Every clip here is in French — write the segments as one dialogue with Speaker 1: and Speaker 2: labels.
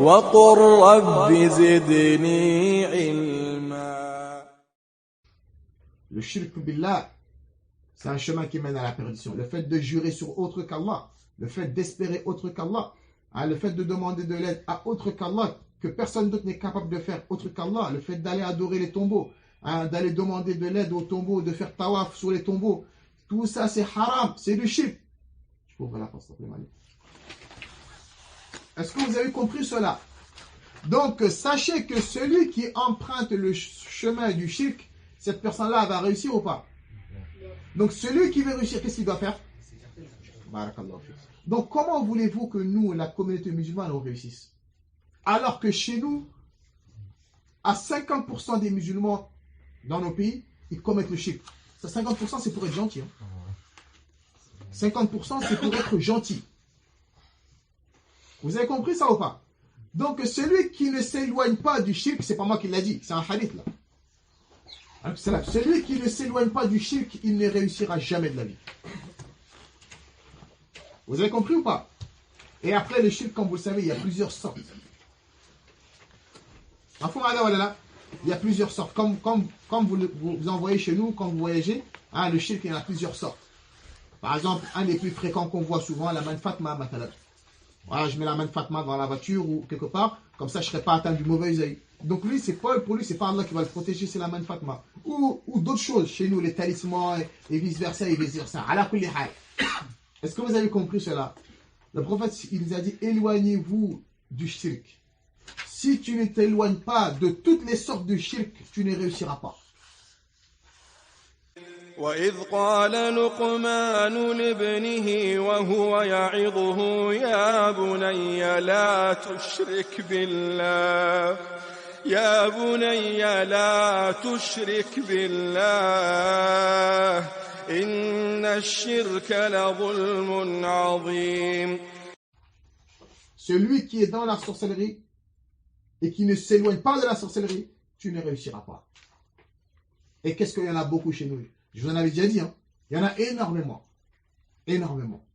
Speaker 1: وقل رب زدني علما.
Speaker 2: Le shirk billah, c'est un chemin qui mène à la perdition. Le fait de jurer sur autre qu'Allah, le fait d'espérer autre qu'Allah, le fait de demander de l'aide à autre qu'Allah, que personne d'autre n'est capable de faire autre qu'Allah, le fait d'aller adorer les tombeaux, d'aller demander de l'aide aux tombeaux, de faire tawaf sur les tombeaux, tout ça c'est haram, c'est du shirk. Je peux ouvrir la porte, s'il te plaît, Malik. Est-ce que vous avez compris cela? Donc sachez que celui qui emprunte le chemin du shirk, cette personne-là va réussir ou pas? Donc celui qui veut réussir, qu'est-ce qu'il doit faire? Donc comment voulez-vous que nous, la communauté musulmane, on réussisse? Alors que chez nous, à 50% des musulmans dans nos pays, ils commettent le shirk. Ça, 50% c'est pour être gentil. 50% c'est pour être gentil. Vous avez compris ça ou pas? Donc celui qui ne s'éloigne pas du shirk, c'est pas moi qui l'a dit, c'est un hadith là. Celui qui ne s'éloigne pas du shirk, il ne réussira jamais de la vie. Vous avez compris ou pas? Et après le shirk, comme vous le savez, il y a plusieurs sortes. Il y a plusieurs sortes. Comme vous en voyez chez nous, quand vous voyagez, le shirk, il y en a plusieurs sortes. Par exemple, un des plus fréquents qu'on voit souvent, la main Fatma, voilà, je mets la main Fatma dans la voiture ou quelque part, comme ça je ne serai pas atteint du mauvais œil. Donc lui, pour lui, c'est pas Allah qui va le protéger, c'est la main Fatma. Ou d'autres choses, chez nous, les talismans et vice-versa et vice-versa. Est-ce que vous avez compris cela? Le prophète, il nous a dit, éloignez-vous du shirk. Si tu ne t'éloignes pas de toutes les sortes de shirk, tu ne réussiras pas.
Speaker 1: وإذ قال لقمان لابنه وهو يعظه يا بني لا تشرك بالله يا بني لا تشرك بالله إن الشرك لظلم عظيم.
Speaker 2: Celui qui est dans la sorcellerie et qui ne s'éloigne pas de la sorcellerie, tu ne réussiras pas. Et qu'est-ce qu'il y en a beaucoup chez nous? Je vous en avais déjà dit, il y en a énormément. Énormément.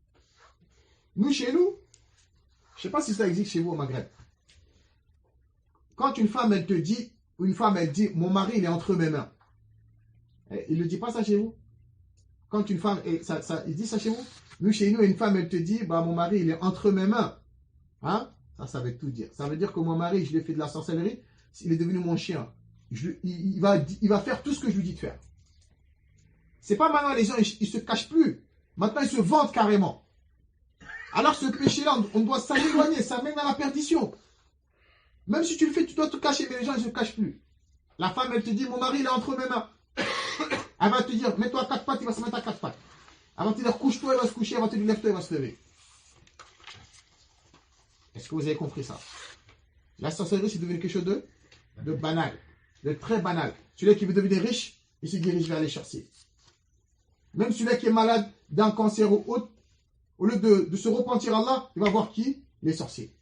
Speaker 2: Nous, chez nous, je ne sais pas si ça existe chez vous au Maghreb. Quand une femme, elle te dit, ou une femme, elle dit, mon mari, il est entre mes mains. Il ne dit pas ça chez vous? Quand une femme, il dit ça chez vous? Nous, chez nous, une femme, elle te dit, mon mari, il est entre mes mains. Ça veut tout dire. Ça veut dire que mon mari, je lui ai fait de la sorcellerie, il est devenu mon chien. Il va faire tout ce que je lui dis de faire. C'est pas maintenant les gens, ils se cachent plus. Maintenant, ils se vantent carrément. Alors, ce péché-là, on doit s'en éloigner. Ça mène à la perdition. Même si tu le fais, tu dois te cacher, mais les gens, ils se cachent plus. La femme, elle te dit, mon mari, il est entre mes mains. Elle va te dire, mets-toi à quatre pattes, il va se mettre à quatre pattes. Elle va te dire, couche-toi, il va se coucher. Elle va te dire, lève-toi, il va se lever. Est-ce que vous avez compris ça? La sorcellerie, c'est devenu quelque chose de banal. De très banal. Celui qui veut devenir riche, il se dirige vers les sorciers. Même celui qui est malade d'un cancer ou autre, au lieu de se repentir à Allah, il va voir qui? Les sorciers.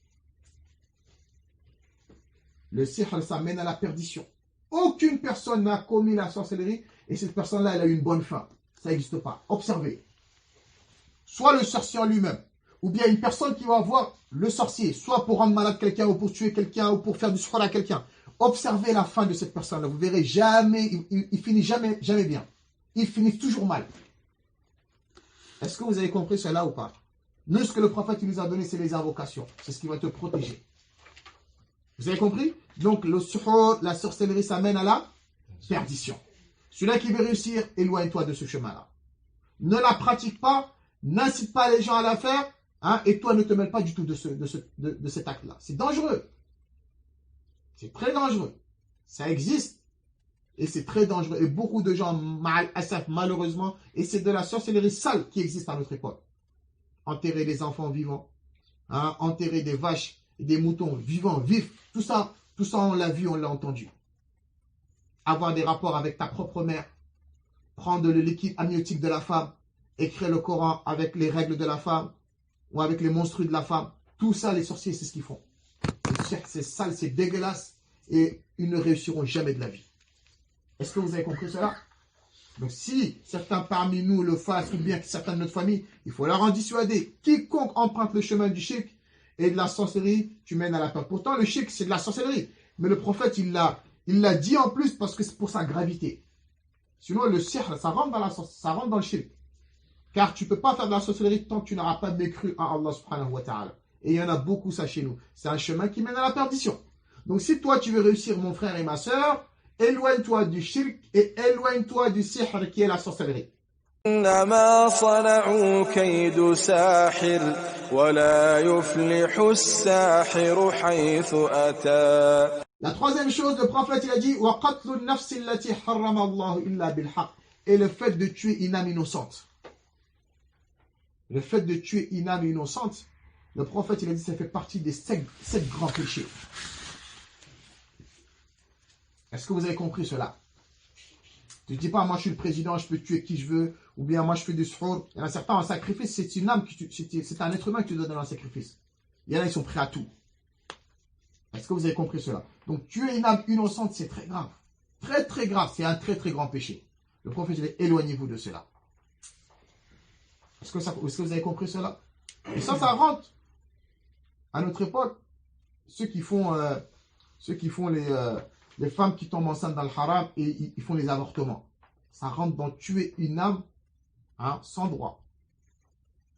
Speaker 2: Le sihr, ça mène à la perdition. Aucune personne n'a commis la sorcellerie et cette personne-là, elle a eu une bonne fin. Ça n'existe pas. Observez. Soit le sorcier en lui-même, ou bien une personne qui va voir le sorcier, soit pour rendre malade quelqu'un, ou pour tuer quelqu'un, ou pour faire du soin à quelqu'un. Observez la fin de cette personne-là. Vous verrez jamais, il finit jamais bien. Il finit toujours mal. Est-ce que vous avez compris cela ou pas? Nous, ce que le prophète nous a donné, c'est les invocations. C'est ce qui va te protéger. Vous avez compris? Donc, le suhur, la sorcellerie, ça mène à la perdition. Celui-là qui veut réussir, éloigne-toi de ce chemin-là. Ne la pratique pas, n'incite pas les gens à la faire, et toi, ne te mêle pas du tout de cet acte-là. C'est dangereux. C'est très dangereux. Ça existe. Et c'est très dangereux. Et beaucoup de gens, malheureusement, et c'est de la sorcellerie sale qui existe à notre époque. Enterrer des enfants vivants, enterrer des vaches et des moutons vivants, vifs, tout ça on l'a vu, on l'a entendu. Avoir des rapports avec ta propre mère, prendre le liquide amniotique de la femme, écrire le Coran avec les règles de la femme, ou avec les monstrues de la femme, tout ça, les sorciers, c'est ce qu'ils font. C'est sale, c'est dégueulasse, et ils ne réussiront jamais de la vie. Est-ce que vous avez compris cela? Donc si certains parmi nous le fassent, ou bien certains de notre famille, il faut leur en dissuader. Quiconque emprunte le chemin du shirk, et de la sorcellerie, tu mènes à la peur. Pourtant, le shirk, c'est de la sorcellerie. Mais le prophète, il l'a dit en plus parce que c'est pour sa gravité. Sinon, le sihr, ça rentre dans le shirk. Car tu ne peux pas faire de la sorcellerie tant que tu n'auras pas mécru à Allah subhanahu wa ta'ala. Et il y en a beaucoup ça chez nous. C'est un chemin qui mène à la perdition. Donc si toi tu veux réussir, mon frère et ma soeur, éloigne-toi du shirk et éloigne-toi du sihr qui est la sorcellerie.
Speaker 1: إنما صنعوا كيد ساحر ولا يفلح الساحر حيث أتى.
Speaker 2: La troisième chose, le prophète il a dit وَقَتْلُ النَّفْسِ الَّتِي حَرَّمَ اللَّهُ إِلَّا بِالْحَقِّ. Et le fait de tuer une âme innocente. Le fait de tuer une âme innocente, le prophète il a dit ça fait partie des sept grands péchés. Est-ce que vous avez compris cela? Tu ne dis pas moi je suis le président, je peux tuer qui je veux, ou bien moi je fais du suhour. Il y en a certains en sacrifice, c'est une âme, c'est un être humain que tu dois donner en sacrifice. Il y en a ils sont prêts à tout. Est-ce que vous avez compris cela? Donc tuer une âme innocente c'est très grave. Très très grave, c'est un très très grand péché. Le prophète dit éloignez-vous de cela. Est-ce que vous avez compris cela? Et ça rentre. À notre époque, ceux qui font les femmes qui tombent enceintes dans le haram et ils font les avortements. Ça rentre dans tuer une âme sans droit.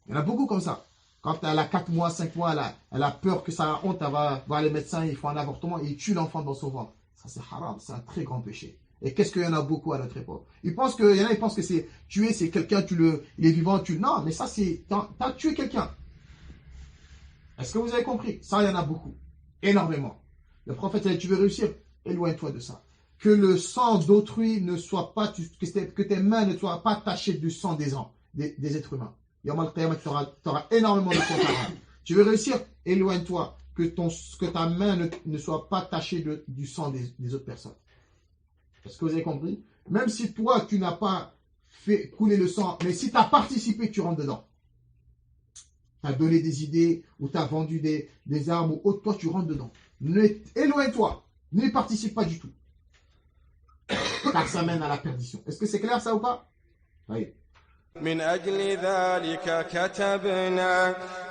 Speaker 2: Il y en a beaucoup comme ça. Quand elle a 4 mois, 5 mois, elle a peur que ça a honte, elle va voir les médecins, ils font un avortement et ils tuent l'enfant dans son ventre. Ça c'est haram, c'est un très grand péché. Et qu'est-ce qu'il y en a beaucoup à notre époque? Il y en a, ils pensent que c'est tuer, c'est quelqu'un, il est vivant, non, mais ça c'est, t'as tué quelqu'un. Est-ce que vous avez compris? Ça, il y en a beaucoup. Énormément. Le prophète a dit, tu veux réussir? Éloigne-toi de ça. Que le sang d'autrui ne soit pas, que tes mains ne soient pas tachées du sang des êtres humains. Yawm al-Qiyamah, tu auras énormément de comptes. Tu veux réussir? Éloigne-toi. Que ta main ne soit pas tachée du sang des autres personnes. Est-ce que vous avez compris? Même si toi, tu n'as pas fait couler le sang, mais si tu as participé, tu rentres dedans. Tu as donné des idées, ou tu as vendu des armes, ou autre, toi, tu rentres dedans. Éloigne-toi. Ne participe pas du tout. Car ça mène à la perdition. Est-ce que c'est clair ça ou pas? Oui.
Speaker 1: من أجل ذلك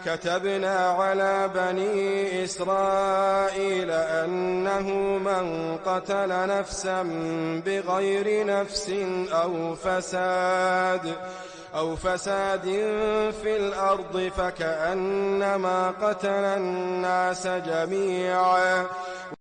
Speaker 1: كتبنا على بني إسرائيل أنه من قتل نفسا بغير نفس أو فساد في الأرض فكأنما قتل الناس جميعا